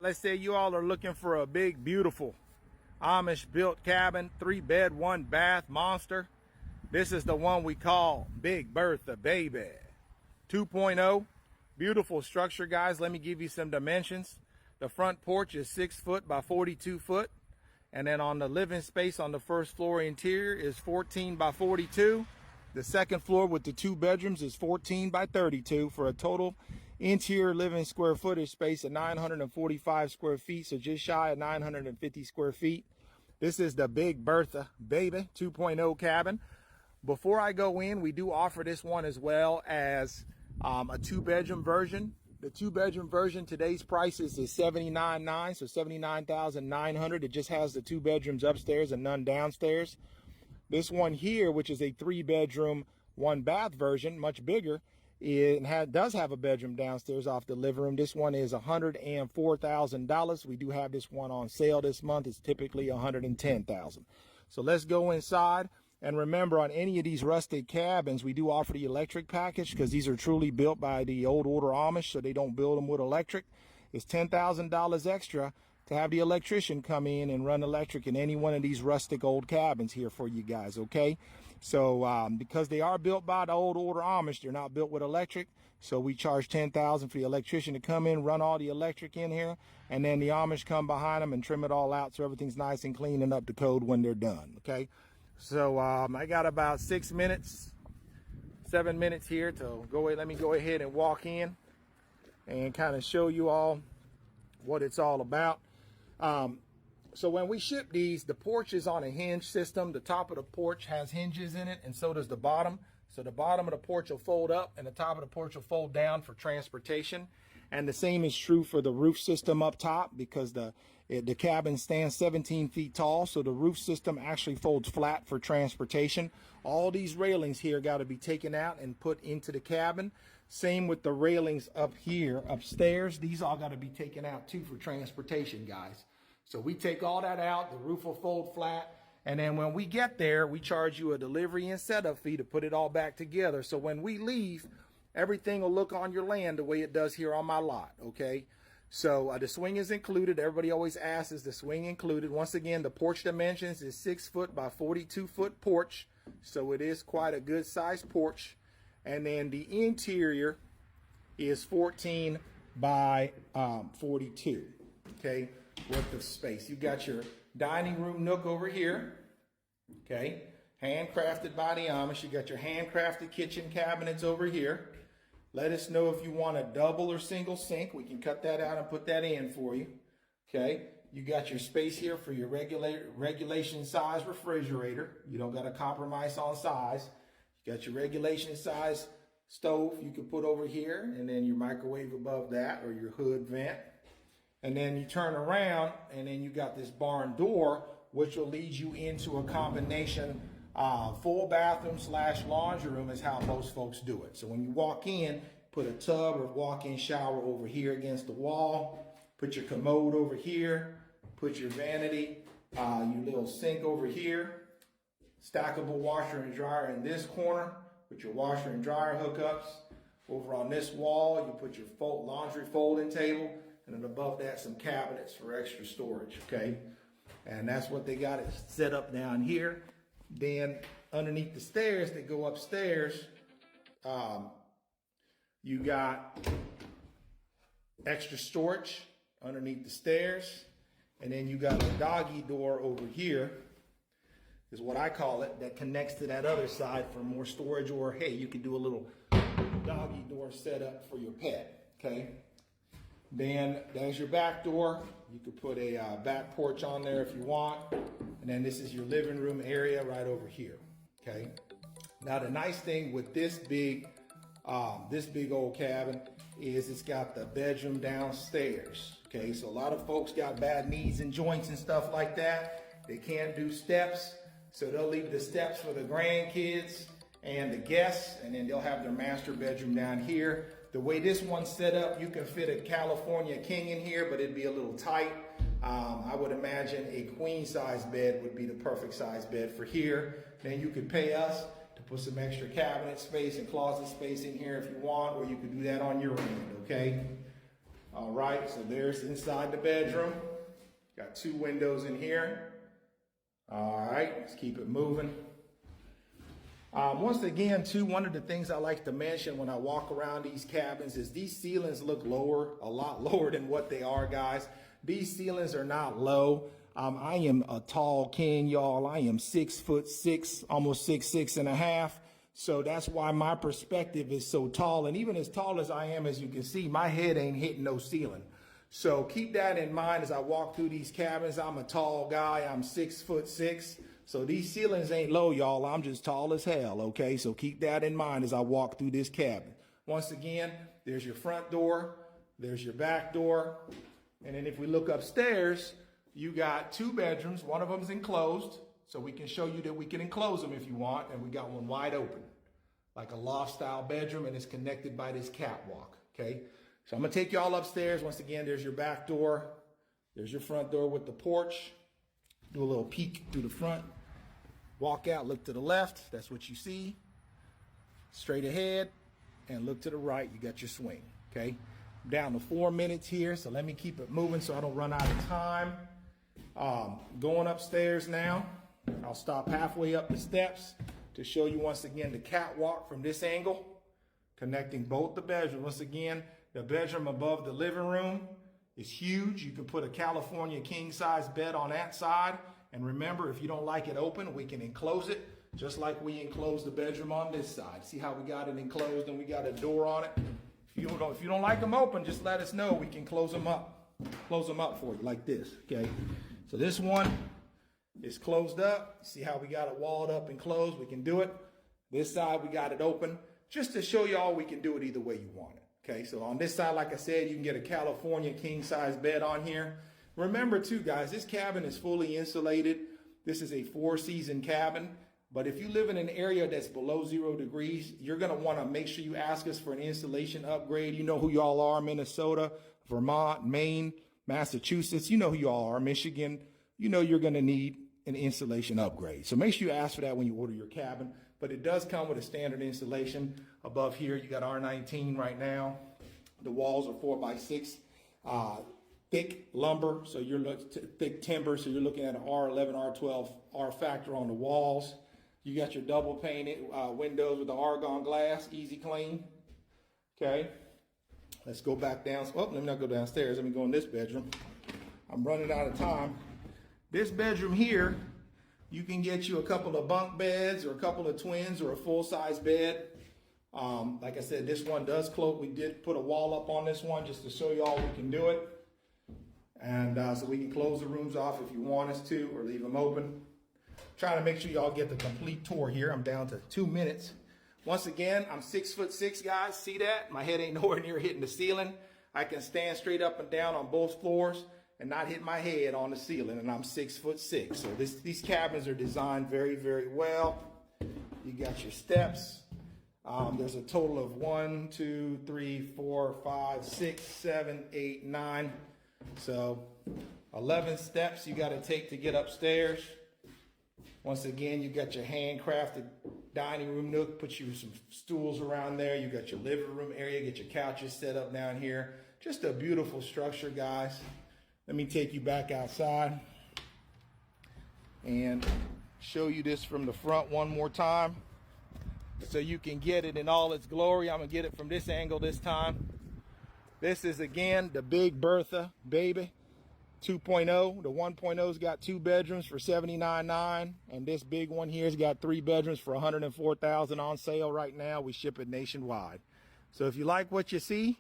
Let's say you all are looking for a big, beautiful Amish built cabin, 3-bed, 1-bath monster. This is the one we call Big Bertha, baby. 2.0. Beautiful structure, guys. Let me give you some dimensions. The front porch is 6 foot by 42 foot. And then on the living space on the first floor interior is 14 by 42. The second floor with the 2 bedrooms is 14 by 32 for a total interior living square footage space of 945 square feet, so just shy of 950 square feet. This is the Big Bertha, baby, 2.0 cabin. Before I go in, we do offer this one as well as a 2-bedroom version. The 2-bedroom version, today's prices is $79,900, so $79,900. It just has the 2 bedrooms upstairs and none downstairs. This one here, which is a 3-bedroom, 1-bath version, much bigger, it does have a bedroom downstairs off the living room. This one is $104,000. We do have this one on sale this month. It's typically $110,000. So let's go inside. And remember, on any of these rustic cabins, we do offer the electric package because these are truly built by the old order Amish, so they don't build them with electric. It's $10,000 extra to have the electrician come in and run electric in any one of these rustic old cabins here for you guys, okay? So because they are built by the old order Amish, they're not built with electric, so we charge $10,000 for the electrician to come in, run all the electric in here, and then the Amish come behind them and trim it all out so everything's nice and clean and up to code when they're done, okay? So I got about 7 minutes here to go ahead. Let me go ahead and walk in and kind of show you all what it's all about. So when we ship these, the porch is on a hinge system. The top of the porch has hinges in it, and so does the bottom. So the bottom of the porch will fold up and the top of the porch will fold down for transportation. And the same is true for the roof system up top, because the cabin stands 17 feet tall, so the roof system actually folds flat for transportation. All these railings here got to be taken out and put into the cabin. Same with the railings up here upstairs. These all got to be taken out too for transportation, guys. So we take all that out, the roof will fold flat, and then when we get there, we charge you a delivery and setup fee to put it all back together. So when we leave, everything will look on your land the way it does here on my lot, okay? So the swing is included. Everybody always asks, is the swing included? Once again, the porch dimensions is 6 foot by 42 foot porch, so it is quite a good sized porch. And then the interior is 14 by 42, okay, worth of space. You got your dining room nook over here, okay, handcrafted by the Amish. You got your handcrafted kitchen cabinets over here. Let us know if you want a double or single sink. We can cut that out and put that in for you. Okay. You got your space here for your regulation size refrigerator. You don't got to compromise on size. You got your regulation size stove you can put over here, and then your microwave above that, or your hood vent. And then you turn around and then you got this barn door, which will lead you into a combination full bathroom / laundry room is how most folks do it. So when you walk in, put a tub or walk-in shower over here against the wall, put your commode over here, put your vanity, your little sink over here, stackable washer and dryer in this corner, put your washer and dryer hookups. Over on this wall, you put your laundry folding table, and then above that, some cabinets for extra storage, okay? And that's what they got it set up down here. Then underneath the stairs that go upstairs, you got extra storage underneath the stairs. And then you got a doggy door over here, is what I call it, that connects to that other side for more storage, or hey, you could do a little doggy door setup for your pet, okay? Then there's your back door. You could put a back porch on there if you want. And then this is your living room area right over here, okay? Now the nice thing with this big old cabin is it's got the bedroom downstairs, okay? So a lot of folks got bad knees and joints and stuff like that. They can't do steps, so they'll leave the steps for the grandkids and the guests, and then they'll have their master bedroom down here. The way this one's set up, you can fit a California king in here, but it'd be a little tight. I would imagine a queen size bed would be the perfect size bed for here. Then you could pay us to put some extra cabinet space and closet space in here if you want, or you could do that on your end, okay? All right, so there's inside the bedroom. Got 2 windows in here. All right, let's keep it moving. Once again, too, one of the things I like to mention when I walk around these cabins is these ceilings look lower, a lot lower than what they are, guys. These ceilings are not low. I am a tall king, y'all. I am 6'6", almost 6'6.5". So that's why my perspective is so tall. And even as tall as I am, as you can see, my head ain't hitting no ceiling. So keep that in mind as I walk through these cabins. I'm a tall guy. I'm 6'6". So these ceilings ain't low, y'all. I'm just tall as hell, okay? So keep that in mind as I walk through this cabin. Once again, there's your front door. There's your back door. And then if we look upstairs, you got 2 bedrooms. One of them's enclosed. So we can show you that we can enclose them if you want. And we got one wide open, like a loft style bedroom, and it's connected by this catwalk, okay? So I'm gonna take y'all upstairs. Once again, there's your back door. There's your front door with the porch. Do a little peek through the front. Walk out, look to the left. That's what you see. Straight ahead and look to the right. You got your swing, okay? I'm down to 4 minutes here, so let me keep it moving so I don't run out of time. Going upstairs now. I'll stop halfway up the steps to show you once again the catwalk from this angle, connecting both the bedrooms. Once again, the bedroom above the living room is huge. You can put a California king size bed on that side. And remember, if you don't like it open, we can enclose it just like we enclose the bedroom on this side. See how we got it enclosed and we got a door on it? If you don't like them open, just let us know. We can close them up for you like this, okay? So this one is closed up. See how we got it walled up and closed? We can do it. This side, we got it open. Just to show y'all we can do it either way you want it, okay? So on this side, like I said, you can get a California king size bed on here. Remember too, guys, this cabin is fully insulated. This is a 4-season cabin. But if you live in an area that's below 0 degrees, you're going to want to make sure you ask us for an insulation upgrade. You know who y'all are: Minnesota, Vermont, Maine, Massachusetts. You know who y'all are: Michigan. You know you're going to need an insulation upgrade. So make sure you ask for that when you order your cabin. But it does come with a standard insulation. Above here, you got R19 right now. The walls are 4x6. Thick lumber, so you're thick timber, so you're looking at an R11, R12, R factor on the walls. You got your double painted windows with the argon glass, easy clean. Okay, let's go back down. Oh, let me not go downstairs. Let me go in this bedroom. I'm running out of time. This bedroom here, you can get you a couple of bunk beds or a couple of twins or a full-size bed. Like I said, this one does close. We did put a wall up on this one just to show you all we can do it. And so we can close the rooms off if you want us to, or leave them open. Trying to make sure y'all get the complete tour here. I'm down to 2 minutes. Once again, I'm 6'6", guys. See that? My head ain't nowhere near hitting the ceiling. I can stand straight up and down on both floors and not hit my head on the ceiling, and I'm 6'6". So these cabins are designed very, very well. You got your steps. There's a total of 1, 2, 3, 4, 5, 6, 7, 8, 9. So 11 steps you got to take to get upstairs. Once again, you got your handcrafted dining room nook. Put you some stools around there. You got your living room area. Get your couches set up down here. Just a beautiful structure, guys. Let me take you back outside and show you this from the front one more time so you can get it in all its glory. I'm going to get it from this angle this time. This is, again, the big Bertha, baby, 2.0. The 1.0's got 2 bedrooms for $79,900, and this big one here's got 3 bedrooms for $104,000 on sale right now. We ship it nationwide. So if you like what you see,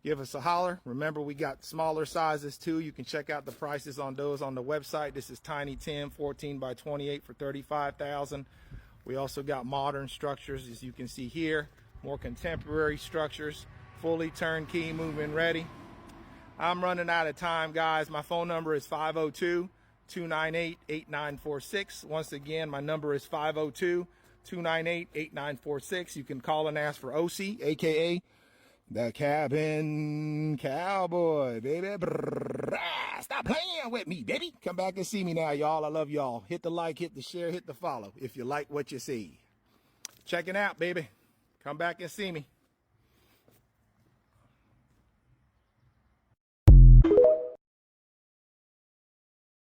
give us a holler. Remember, we got smaller sizes too. You can check out the prices on those on the website. This is Tiny Tim, 14x28 for $35,000. We also got modern structures, as you can see here, more contemporary structures. Fully turnkey, move-in ready. I'm running out of time, guys. My phone number is 502-298-8946. Once again, my number is 502-298-8946. You can call and ask for OC, a.k.a. the Cabin Cowboy, baby. Stop playing with me, baby. Come back and see me now, y'all. I love y'all. Hit the like, hit the share, hit the follow if you like what you see. Check it out, baby. Come back and see me.